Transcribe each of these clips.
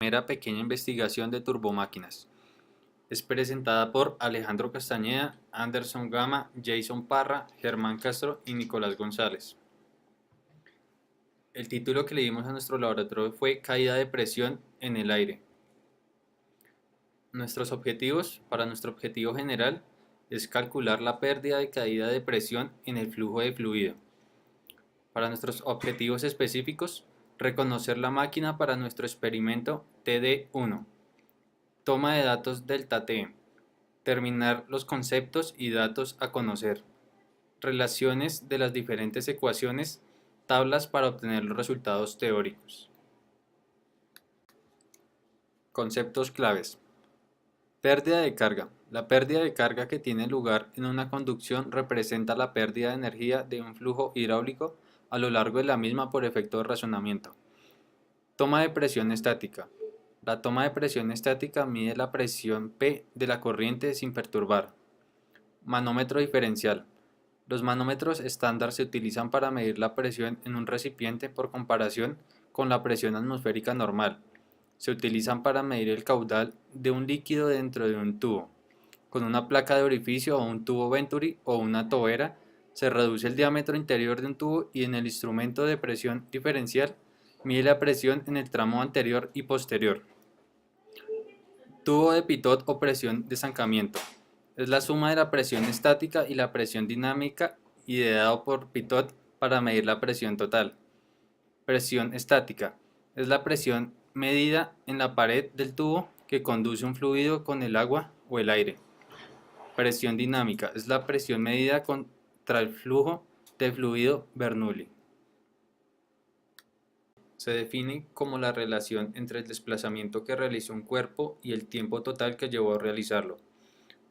Primera pequeña investigación de turbomáquinas. Es presentada por Alejandro Castañeda, Anderson Gama, Jason Parra, Germán Castro y Nicolás González. El título que le dimos a nuestro laboratorio fue Caída de presión en el aire. Nuestros objetivos, para nuestro objetivo general, es calcular la pérdida de caída de presión en el flujo de fluido. Para nuestros objetivos específicos, reconocer la máquina para nuestro experimento TD1. Toma de datos delta T. Terminar los conceptos y datos a conocer. Relaciones de las diferentes ecuaciones, tablas para obtener los resultados teóricos. Conceptos claves. Pérdida de carga. La pérdida de carga que tiene lugar en una conducción representa la pérdida de energía de un flujo hidráulico a lo largo de la misma por efecto de razonamiento. Toma de presión estática. La toma de presión estática mide la presión P de la corriente sin perturbar. Manómetro diferencial. Los manómetros estándar se utilizan para medir la presión en un recipiente por comparación con la presión atmosférica normal. Se utilizan para medir el caudal de un líquido dentro de un tubo. Con una placa de orificio o un tubo Venturi o una tobera, se reduce el diámetro interior de un tubo y en el instrumento de presión diferencial mide la presión en el tramo anterior y posterior. Tubo de Pitot o presión de estancamiento. Es la suma de la presión estática y la presión dinámica ideado por Pitot para medir la presión total. Presión estática. Es la presión medida en la pared del tubo que conduce un fluido con el agua o el aire. Presión dinámica. Es la presión medida contra el flujo de fluido Bernoulli. Se define como la relación entre el desplazamiento que realizó un cuerpo y el tiempo total que llevó a realizarlo.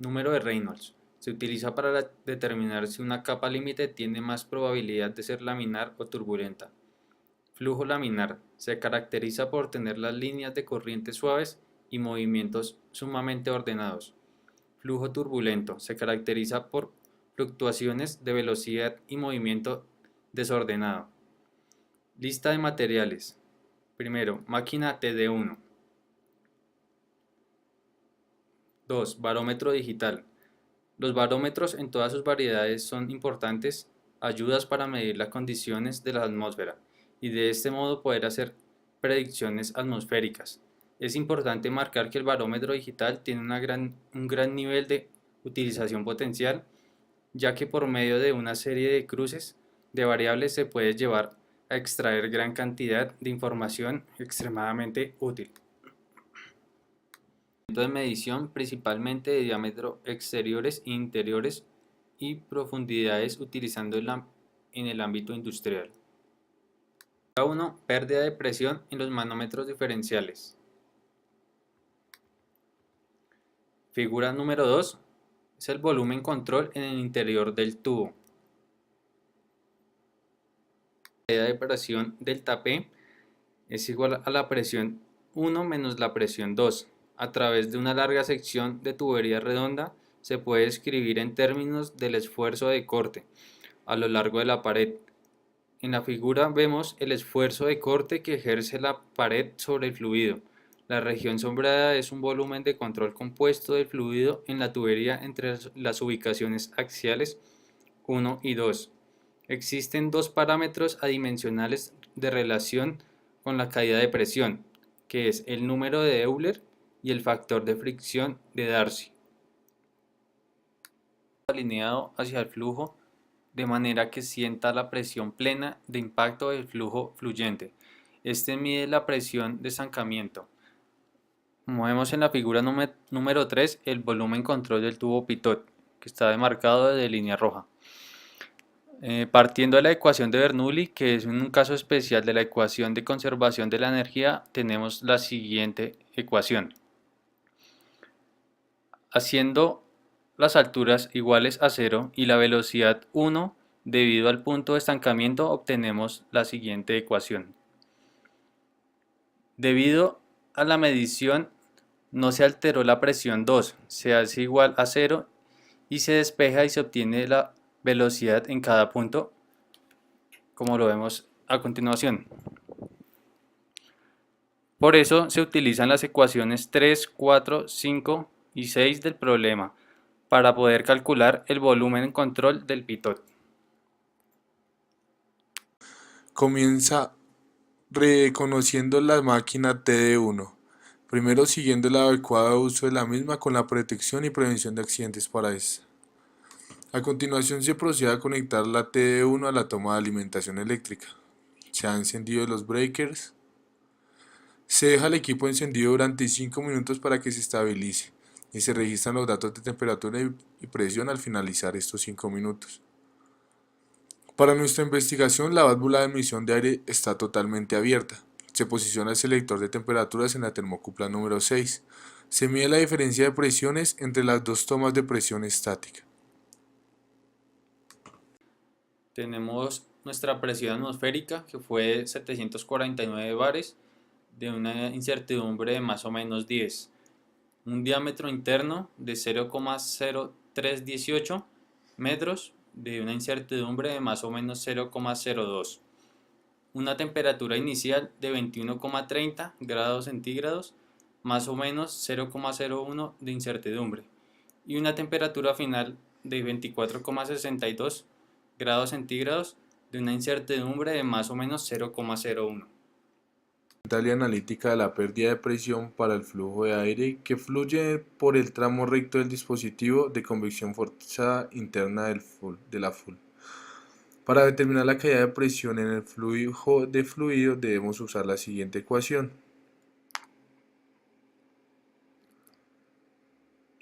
Número de Reynolds. Se utiliza para determinar si una capa límite tiene más probabilidad de ser laminar o turbulenta. Flujo laminar. Se caracteriza por tener las líneas de corriente suaves y movimientos sumamente ordenados. Flujo turbulento. Se caracteriza por fluctuaciones de velocidad y movimiento desordenado. Lista de materiales. Primero, máquina TD1. 2. Barómetro digital. Los barómetros en todas sus variedades son importantes ayudas para medir las condiciones de la atmósfera y de este modo poder hacer predicciones atmosféricas. Es importante marcar que el barómetro digital tiene un gran nivel de utilización potencial, ya que por medio de una serie de cruces de variables se puede llevar a extraer gran cantidad de información extremadamente útil. De medición principalmente de diámetro exteriores e interiores y profundidades utilizando en el ámbito industrial. 1. Pérdida de presión en los manómetros diferenciales. Figura número 2 es el volumen control en el interior del tubo. La caída de presión delta P es igual a la presión 1 menos la presión 2. A través de una larga sección de tubería redonda se puede escribir en términos del esfuerzo de corte a lo largo de la pared. En la figura vemos el esfuerzo de corte que ejerce la pared sobre el fluido. La región sombreada es un volumen de control compuesto del fluido en la tubería entre las ubicaciones axiales 1 y 2. Existen dos parámetros adimensionales de relación con la caída de presión, que es el número de Euler y el factor de fricción de Darcy. Alineado hacia el flujo de manera que sienta la presión plena de impacto del flujo fluyente. Este mide la presión de estancamiento. Como vemos en la figura número 3, el volumen control del tubo Pitot, que está demarcado de línea roja. Partiendo de la ecuación de Bernoulli, que es un caso especial de la ecuación de conservación de la energía, tenemos la siguiente ecuación. Haciendo las alturas iguales a 0 y la velocidad 1 debido al punto de estancamiento, obtenemos la siguiente ecuación. Debido a la medición no se alteró la presión 2, se hace igual a 0 y se despeja y se obtiene la velocidad en cada punto, como lo vemos a continuación. Por eso se utilizan las ecuaciones 3, 4, 5 y 6 del problema para poder calcular el volumen en control del pitot. Comienza reconociendo la máquina TD1, primero siguiendo el adecuado uso de la misma con la protección y prevención de accidentes para esta. A continuación se procede a conectar la TD1 a la toma de alimentación eléctrica. Se han encendido los breakers. Se deja el equipo encendido durante 5 minutos para que se estabilice y se registran los datos de temperatura y presión al finalizar estos 5 minutos. Para nuestra investigación, la válvula de emisión de aire está totalmente abierta. Se posiciona el selector de temperaturas en la termocupla número 6. Se mide la diferencia de presiones entre las dos tomas de presión estática. Tenemos nuestra presión atmosférica, que fue 749 bares, de una incertidumbre de más o menos 10. Un diámetro interno de 0,0318 metros, de una incertidumbre de más o menos 0,02. Una temperatura inicial de 21,30 grados centígrados, más o menos 0,01 de incertidumbre, y una temperatura final de 24,62 grados centígrados, de una incertidumbre de más o menos 0,01. Instrumental y analítica de la pérdida de presión para el flujo de aire que fluye por el tramo recto del dispositivo de convección forzada interna de la full. Para determinar la caída de presión en el flujo de fluido debemos usar la siguiente ecuación.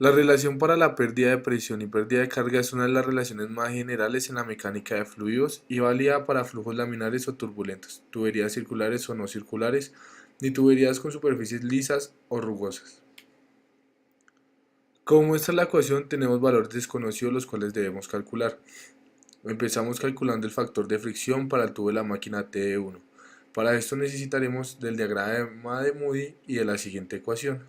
La relación para la pérdida de presión y pérdida de carga es una de las relaciones más generales en la mecánica de fluidos y válida para flujos laminares o turbulentos, tuberías circulares o no circulares, ni tuberías con superficies lisas o rugosas. Como muestra la ecuación, tenemos valores desconocidos los cuales debemos calcular. Empezamos calculando el factor de fricción para el tubo de la máquina TD1. Para esto necesitaremos del diagrama de Moody y de la siguiente ecuación.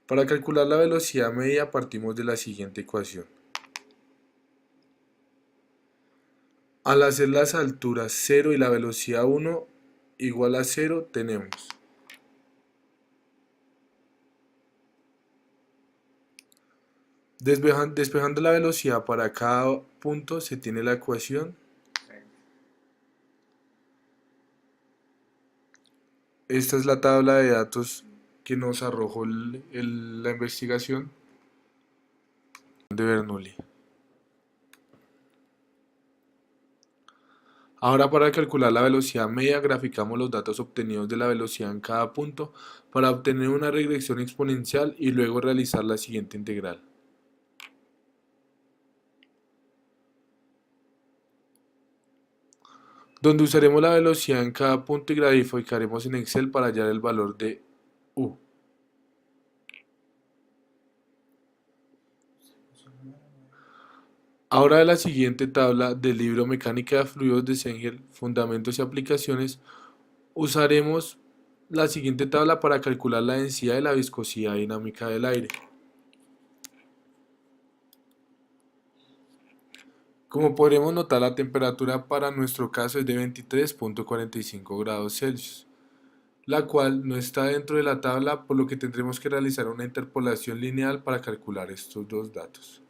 Para calcular la velocidad media partimos de la siguiente ecuación. Al hacer las alturas 0 y la velocidad 1 igual a 0 tenemos despejando la velocidad para cada punto se tiene la ecuación. Esta es la tabla de datos que nos arrojó la investigación de Bernoulli. Ahora para calcular la velocidad media graficamos los datos obtenidos de la velocidad en cada punto para obtener una regresión exponencial y luego realizar la siguiente integral. Donde usaremos la velocidad en cada punto y graficaremos en Excel para hallar el valor de U. Ahora de la siguiente tabla del libro Mecánica de Fluidos de Cengel, Fundamentos y Aplicaciones, usaremos la siguiente tabla para calcular la densidad y la viscosidad dinámica del aire. Como podremos notar, la temperatura para nuestro caso es de 23,45 grados Celsius, la cual no está dentro de la tabla, por lo que tendremos que realizar una interpolación lineal para calcular estos dos datos.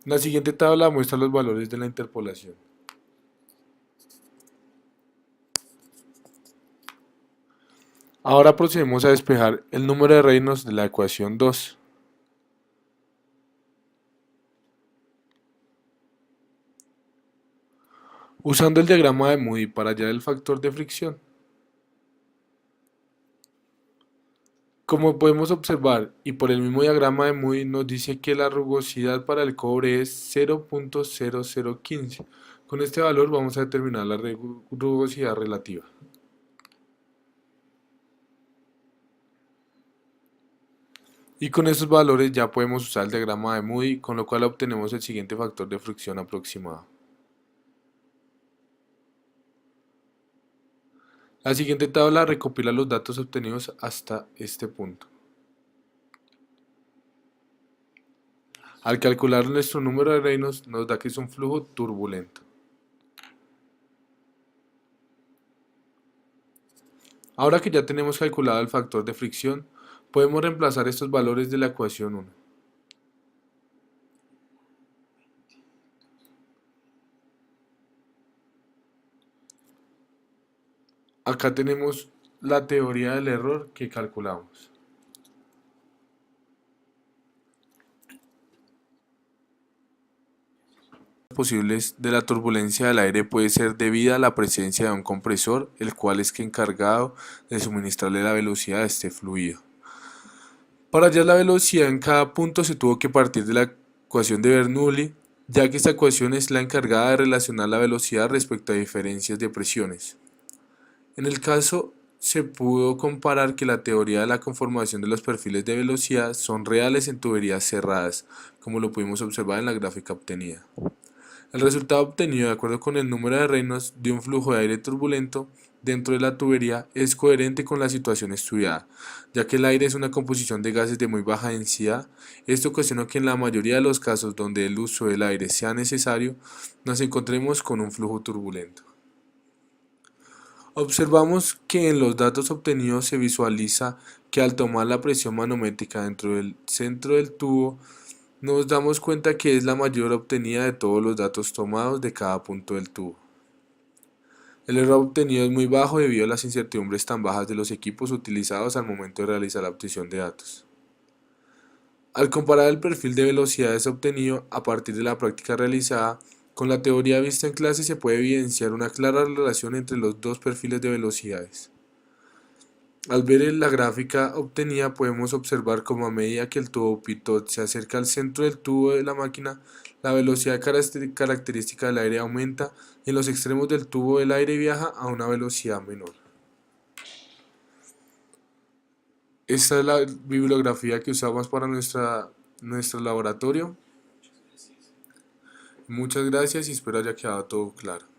La siguiente tabla muestra los valores de la interpolación. Ahora procedemos a despejar el número de reinos de la ecuación 2. Usando el diagrama de Moody para hallar el factor de fricción. Como podemos observar, y por el mismo diagrama de Moody nos dice que la rugosidad para el cobre es 0,0015. Con este valor vamos a determinar la rugosidad relativa. Y con estos valores ya podemos usar el diagrama de Moody, con lo cual obtenemos el siguiente factor de fricción aproximado. La siguiente tabla recopila los datos obtenidos hasta este punto. Al calcular nuestro número de Reynolds nos da que es un flujo turbulento. Ahora que ya tenemos calculado el factor de fricción, podemos reemplazar estos valores de la ecuación 1. Acá tenemos la teoría del error que calculamos. Posibles de la turbulencia del aire puede ser debida a la presencia de un compresor, el cual es encargado de suministrarle la velocidad a este fluido. Para hallar la velocidad en cada punto se tuvo que partir de la ecuación de Bernoulli, ya que esta ecuación es la encargada de relacionar la velocidad respecto a diferencias de presiones. En el caso se pudo comparar que la teoría de la conformación de los perfiles de velocidad son reales en tuberías cerradas, como lo pudimos observar en la gráfica obtenida. El resultado obtenido de acuerdo con el número de Reynolds de un flujo de aire turbulento dentro de la tubería es coherente con la situación estudiada, ya que el aire es una composición de gases de muy baja densidad. Esto ocasiona que en la mayoría de los casos donde el uso del aire sea necesario, nos encontremos con un flujo turbulento. Observamos que en los datos obtenidos se visualiza que al tomar la presión manométrica dentro del centro del tubo, nos damos cuenta que es la mayor obtenida de todos los datos tomados de cada punto del tubo. El error obtenido es muy bajo debido a las incertidumbres tan bajas de los equipos utilizados al momento de realizar la obtención de datos. Al comparar el perfil de velocidades obtenido a partir de la práctica realizada con la teoría vista en clase se puede evidenciar una clara relación entre los dos perfiles de velocidades. Al ver la gráfica obtenida podemos observar cómo a medida que el tubo pitot se acerca al centro del tubo de la máquina, la velocidad característica del aire aumenta y en los extremos del tubo el aire viaja a una velocidad menor. Esta es la bibliografía que usamos para nuestro laboratorio. Muchas gracias y espero haya quedado todo claro.